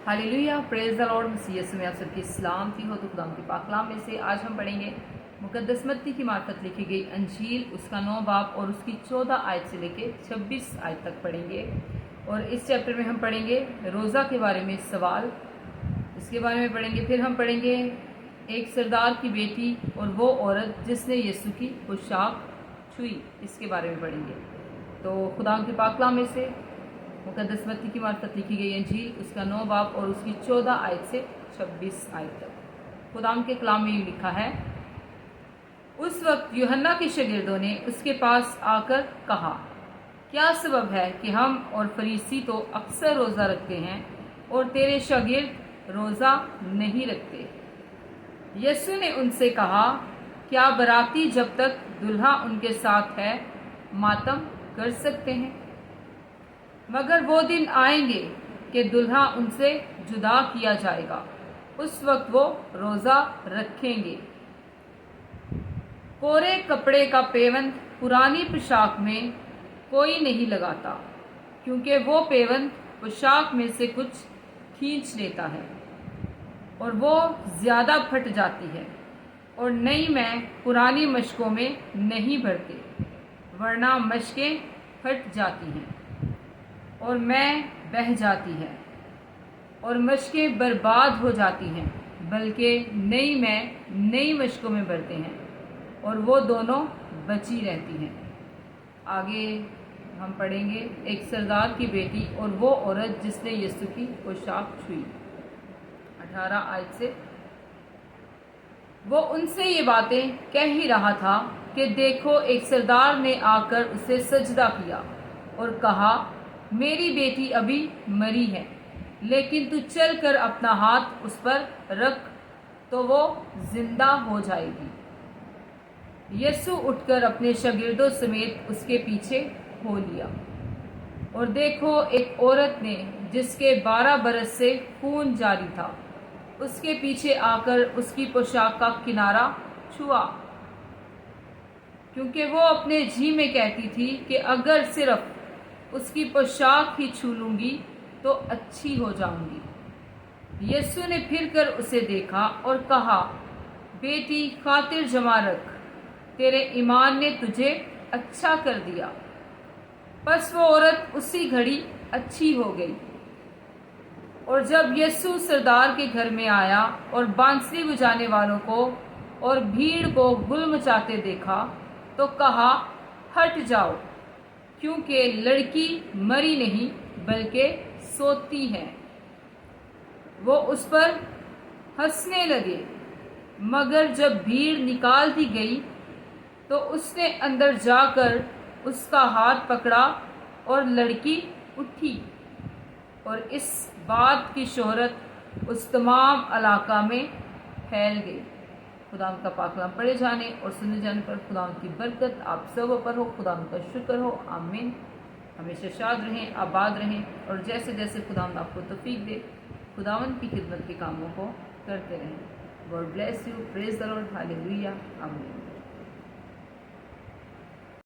Hallelujah, praise the Lord. मसीह यीशु में आप सबकी सलामती हो। तो खुदा की पाक कलाम में से आज हम पढ़ेंगे मुकद्दस मत्ती की मार्फत लिखी गई अंजील, उसका 9 बाब और उसकी 14 आयत से लेके 26 आयत तक पढ़ेंगे। और इस चैप्टर में हम पढ़ेंगे रोज़ा के बारे में सवाल, इसके बारे में पढ़ेंगे। फिर हम पढ़ेंगे एक सरदार की बेटी और वो औरत जिसने यीशु की पोशाक छुई, इसके बारे में पढ़ेंगे। तो खुदा की पाक कलाम में से मुकद्दस मत्ती की मार्फत लिखी गई अंजील, उसका 9 बाब और उसकी 14 आयत से 26 आयत तक। खुदा के कलाम में लिखा है, उस वक्त यूहन्ना के शागिर्दों ने उसके पास आकर कहा, क्या सबब है कि हम और फरीसी तो अक्सर रोज़ा रखते हैं और तेरे शागिर्द रोज़ा नहीं रखते? यीशु ने उनसे कहा, क्या बराती जब तक दुल्हा उनके साथ है मातम कर सकते हैं? मगर वो दिन आएंगे कि दुल्हा उनसे जुदा किया जाएगा, उस वक्त वो रोज़ा रखेंगे। कोरे कपड़े का पेवंद पुरानी पोशाक में कोई नहीं लगाता, क्योंकि वो पेवंद पोशाक में से कुछ खींच लेता है और वो ज़्यादा फट जाती है, और नई में पुरानी मशकों में नहीं भरते, वरना मशकें फट जाती हैं और मैं बह जाती है और मशकें बर्बाद हो जाती हैं, बल्कि नई में नई मशकों में भरते हैं और वो दोनों बची रहती हैं। आगे हम पढ़ेंगे एक सरदार की बेटी और वो औरत जिसने यीशु की पोशाक छुई, 18 आयत से। वो उनसे ये बातें कह ही रहा था कि देखो, एक सरदार ने आकर उसे सजदा किया और कहा, मेरी बेटी अभी मरी है, लेकिन तू चल कर अपना हाथ उस पर रख तो वो जिंदा हो जाएगी। यीशु उठकर अपने शागिर्दों समेत उसके पीछे हो लिया। और देखो, एक औरत ने जिसके 12 बरस से खून जारी था, उसके पीछे आकर उसकी पोशाक का किनारा छुआ, क्योंकि वो अपने जी में कहती थी कि अगर सिर्फ उसकी पोशाक ही छू लूंगी तो अच्छी हो जाऊंगी। यीशु ने फिर कर उसे देखा और कहा, बेटी, खातिर जमा रख, तेरे ईमान ने तुझे अच्छा कर दिया। बस वो औरत उसी घड़ी अच्छी हो गई। और जब यीशु सरदार के घर में आया और बांसुरी बजाने वालों को और भीड़ को गुल मचाते देखा, तो कहा, हट जाओ, क्योंकि लड़की मरी नहीं बल्कि सोती है। वो उस पर हंसने लगे, मगर जब भीड़ निकाल दी गई तो उसने अंदर जाकर उसका हाथ पकड़ा और लड़की उठी। और इस बात की शोहरत उस तमाम इलाका में फैल गई। खुदा का पाक कलाम पढ़े जाने और सुने जाने पर खुदा की बरकत आप सब पर हो। खुदा का शुक्र हो। आमीन। हमेशा शाद रहें, आबाद रहें, और जैसे जैसे खुदा आपको तौफीक दे, खुदावंद की खिदमत के कामों को करते रहें। God bless you. Praise the Lord. Hallelujah. आमीन।